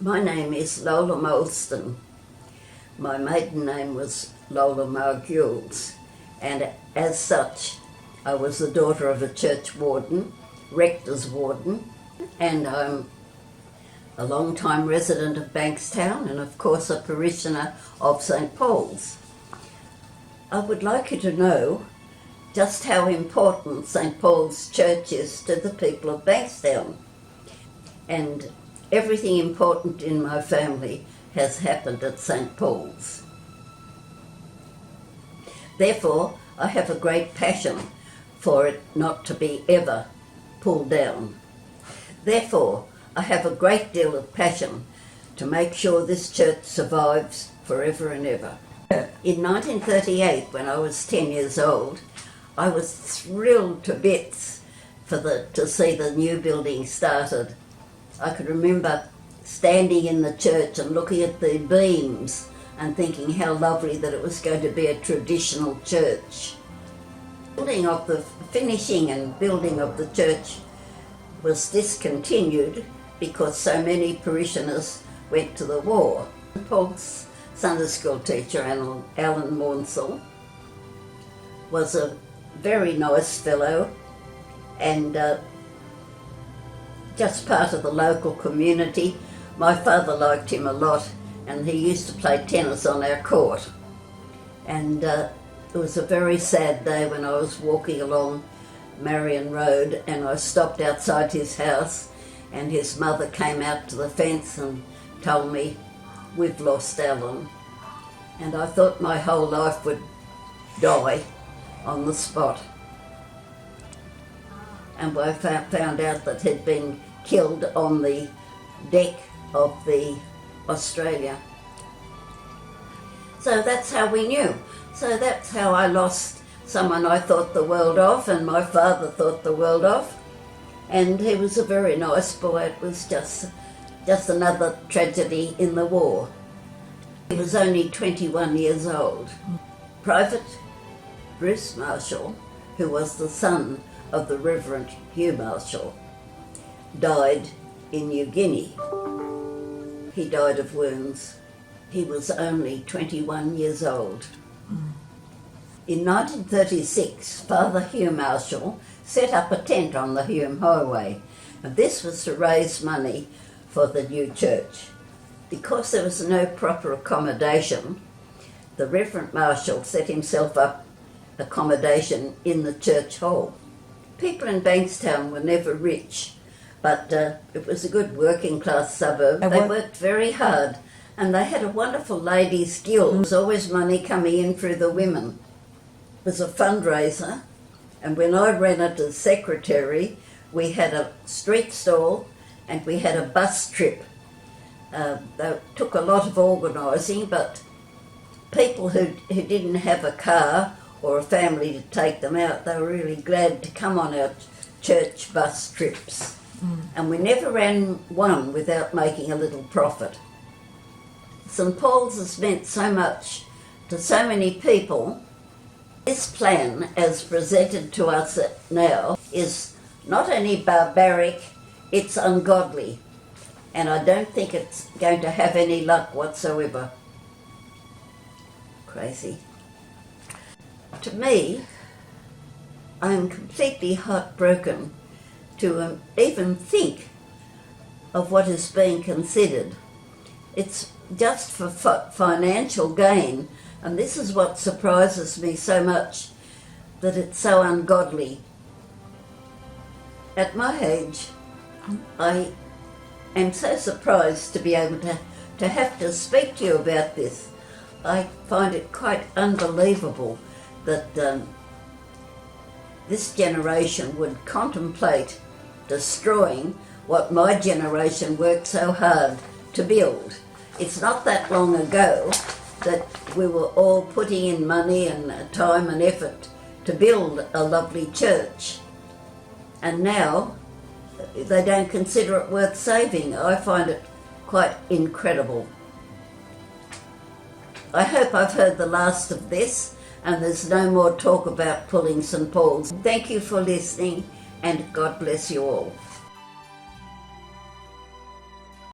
My name is Lola Moulstone. My maiden name was Lola Moulstone, and as such I was the daughter of a church warden, rector's warden, and I'm a long-time resident of Bankstown and of course a parishioner of St Paul's. I would like you to know just how important St Paul's Church is to the people of Bankstown. And everything important in my family has happened at St Paul's. Therefore, I have a great passion for it not to be ever pulled down. Therefore, I have a great deal of passion to make sure this church survives forever and ever. In 1938, when I was 10 years old, I was thrilled to bits to see the new building started. I could remember standing in the church and looking at the beams and thinking how lovely that it was going to be a traditional church. Finishing and building of the church was discontinued because so many parishioners went to the war. Paul's Sunday school teacher, Alan Maunsell, was a very nice fellow and just part of the local community. My father liked him a lot and he used to play tennis on our court. And it was a very sad day when I was walking along Marion Road and I stopped outside his house and his mother came out to the fence and told me, "We've lost Alan." And I thought my whole life would die on the spot. And I found out that he'd been killed on the deck of the Australia. So that's how we knew. So that's how I lost someone I thought the world of and my father thought the world of. And he was a very nice boy. It was just another tragedy in the war. He was only 21 years old. Private Bruce Marshall, who was the son of the Reverend Hugh Marshall, died in New Guinea. He died of wounds. He was only 21 years old. In 1936, Father Hugh Marshall set up a tent on the Hume Highway, and this was to raise money for the new church. Because there was no proper accommodation, the Reverend Marshall set himself up accommodation in the church hall. People in Bankstown were never rich, but it was a good working class suburb. They worked very hard and they had a wonderful ladies' guild. There was always money coming in through the women. It was a fundraiser, and when I ran it as secretary, we had a street stall and we had a bus trip. They took a lot of organising, but people who didn't have a car or a family to take them out, they were really glad to come on our church bus trips. And we never ran one without making a little profit. St Paul's has meant so much to so many people. This plan, as presented to us now, is not only barbaric, it's ungodly. And I don't think it's going to have any luck whatsoever. Crazy. To me, I am completely heartbroken to even think of what is being considered. It's just for financial gain, and this is what surprises me so much, that it's so ungodly. At my age, I am so surprised to be able to have to speak to you about this. I find it quite unbelievable that this generation would contemplate destroying what my generation worked so hard to build. It's not that long ago that we were all putting in money and time and effort to build a lovely church. And now they don't consider it worth saving. I find it quite incredible. I hope I've heard the last of this and there's no more talk about pulling St Paul's. Thank you for listening and God bless you all.